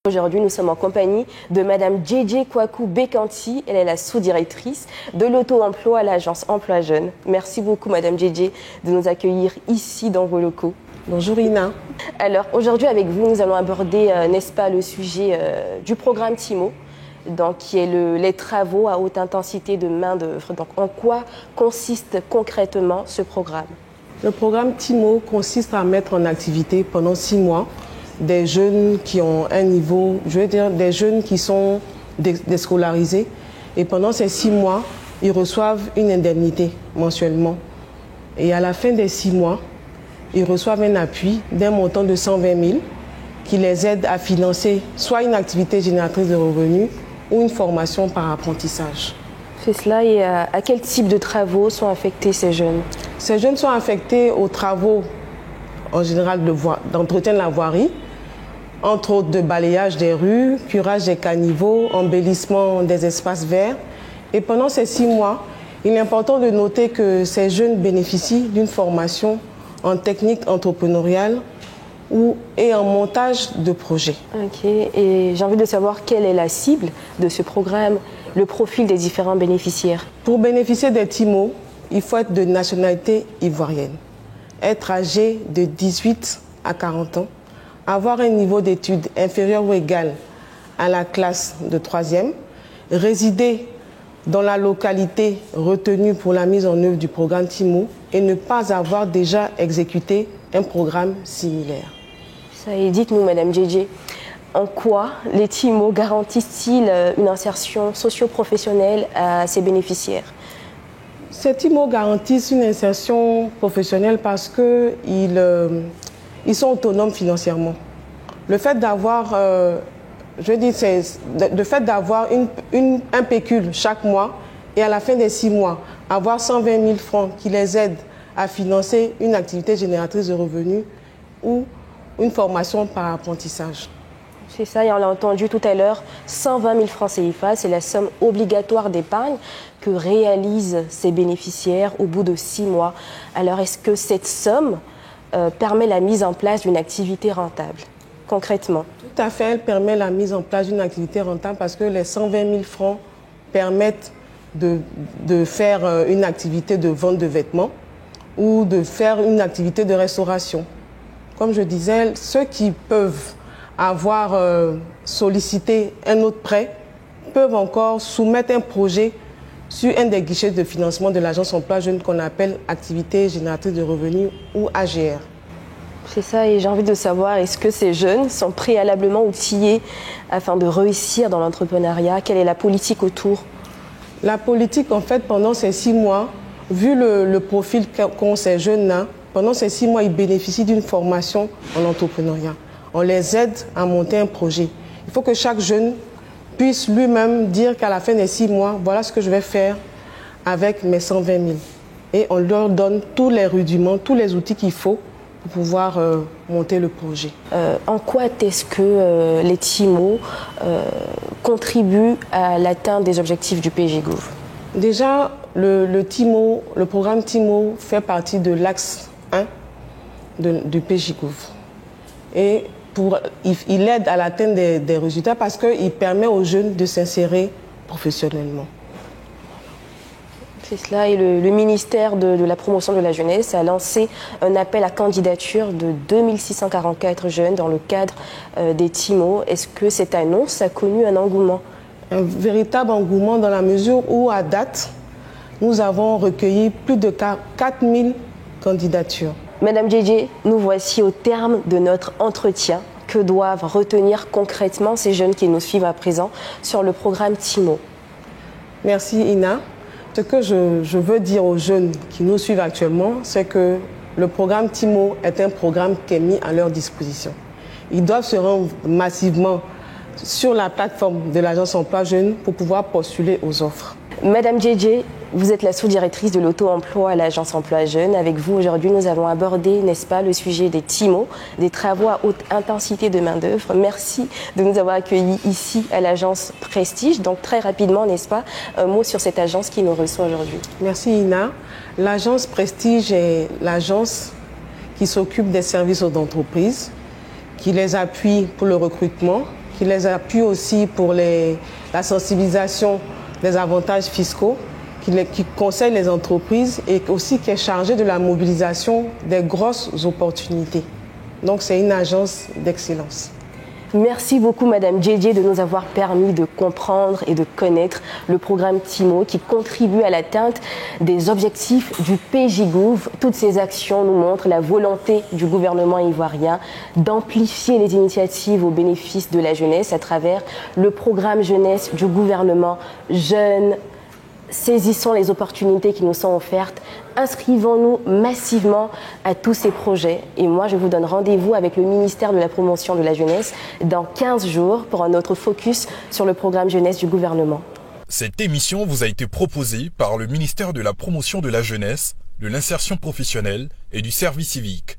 Aujourd'hui, nous sommes en compagnie de Madame JJ Kwaku Bekanti. Elle est la sous-directrice de l'auto-emploi à l'agence Emploi Jeunes. Merci beaucoup, Madame JJ, de nous accueillir ici dans vos locaux. Bonjour Ina. Alors, aujourd'hui, avec vous, nous allons aborder, n'est-ce pas, le sujet du programme TIMO, donc, qui est les travaux à haute intensité de main-d'œuvre. Donc, en quoi consiste concrètement ce programme? Le programme TIMO consiste à mettre en activité pendant 6 mois des jeunes qui ont un niveau, je veux dire des jeunes qui sont déscolarisés. Et pendant ces 6 mois, ils reçoivent une indemnité mensuellement. Et à la fin des 6 mois, ils reçoivent un appui d'un montant de 120 000 qui les aide à financer soit une activité génératrice de revenus ou une formation par apprentissage. C'est cela. Et à quel type de travaux sont affectés ces jeunes? Ces jeunes sont affectés aux travaux en général d'entretien de la voirie, entre autres de balayage des rues, curage des caniveaux, embellissement des espaces verts. Et pendant ces 6 mois, il est important de noter que ces jeunes bénéficient d'une formation en technique entrepreneuriale et en montage de projets. Ok, et j'ai envie de savoir quelle est la cible de ce programme, le profil des différents bénéficiaires. Pour bénéficier des TIMO, il faut être de nationalité ivoirienne, être âgé de 18 à 40 ans, avoir un niveau d'études inférieur ou égal à la classe de 3e, résider dans la localité retenue pour la mise en œuvre du programme TIMO et ne pas avoir déjà exécuté un programme similaire. Ça, et dites-nous, Madame JJ, en quoi les TIMO garantissent-ils une insertion socio-professionnelle à ces bénéficiaires? Ces TIMO garantissent une insertion professionnelle parce qu'ils sont autonomes financièrement. Le fait d'avoir, un pécule chaque mois et à la fin des 6 mois, avoir 120 000 francs qui les aident à financer une activité génératrice de revenus ou une formation par apprentissage. C'est ça, et on l'a entendu tout à l'heure, 120 000 francs CFA, c'est la somme obligatoire d'épargne que réalisent ces bénéficiaires au bout de 6 mois. Alors, est-ce que cette somme permet la mise en place d'une activité rentable, concrètement? Tout à fait, elle permet la mise en place d'une activité rentable parce que les 120 000 francs permettent de faire une activité de vente de vêtements ou de faire une activité de restauration. Comme je disais, ceux qui peuvent avoir sollicité un autre prêt peuvent encore soumettre un projet sur un des guichets de financement de l'agence Emploi Jeunes qu'on appelle Activité Génératrice de Revenus ou AGR. C'est ça, et j'ai envie de savoir, est-ce que ces jeunes sont préalablement outillés afin de réussir dans l'entrepreneuriat? Quelle est la politique autour? La politique, en fait, pendant ces 6 mois, vu le profil qu'ont ces jeunes-là, pendant ces 6 mois, ils bénéficient d'une formation en entrepreneuriat. On les aide à monter un projet. Il faut que chaque jeune puisse lui-même dire qu'à la fin des 6 mois, voilà ce que je vais faire avec mes 120 000. Et on leur donne tous les rudiments, tous les outils qu'il faut pour pouvoir monter le projet. En quoi est-ce que les TIMO contribuent à l'atteinte des objectifs du PGGouv? Déjà, le programme TIMO fait partie de l'axe 1 du PGGouv. Et il aide à l'atteinte des résultats parce qu'il permet aux jeunes de s'insérer professionnellement. C'est cela, et le ministère de la promotion de la jeunesse a lancé un appel à candidature de 2644 jeunes dans le cadre des TIMO. Est-ce que cette annonce a connu un engouement? Un véritable engouement dans la mesure où, à date, nous avons recueilli plus de 4000 candidatures. Madame JJ, nous voici au terme de notre entretien. Que doivent retenir concrètement ces jeunes qui nous suivent à présent sur le programme TIMO? Merci Ina. Ce que je veux dire aux jeunes qui nous suivent actuellement, c'est que le programme TIMO est un programme qui est mis à leur disposition. Ils doivent se rendre massivement sur la plateforme de l'agence Emploi Jeunes pour pouvoir postuler aux offres. Madame JJ, vous êtes la sous-directrice de l'auto-emploi à l'agence Emploi Jeunes. Avec vous, aujourd'hui, nous avons abordé, n'est-ce pas, le sujet des TIMO, des travaux à haute intensité de main-d'œuvre. Merci de nous avoir accueillis ici à l'agence Prestige. Donc, très rapidement, n'est-ce pas, un mot sur cette agence qui nous reçoit aujourd'hui. Merci Ina. L'agence Prestige est l'agence qui s'occupe des services aux entreprises, qui les appuie pour le recrutement, qui les appuie aussi pour la sensibilisation des avantages fiscaux, qui conseille les entreprises et aussi qui est chargée de la mobilisation des grosses opportunités. Donc c'est une agence d'excellence. Merci beaucoup Madame Djedje de nous avoir permis de comprendre et de connaître le programme TIMO qui contribue à l'atteinte des objectifs du PGGouv. Toutes ces actions nous montrent la volonté du gouvernement ivoirien d'amplifier les initiatives au bénéfice de la jeunesse à travers le programme jeunesse du gouvernement Jeunes. Saisissons les opportunités qui nous sont offertes, inscrivons-nous massivement à tous ces projets. Et moi, je vous donne rendez-vous avec le ministère de la Promotion de la Jeunesse dans 15 jours pour un autre focus sur le programme jeunesse du gouvernement. Cette émission vous a été proposée par le ministère de la Promotion de la Jeunesse, de l'Insertion professionnelle et du Service civique.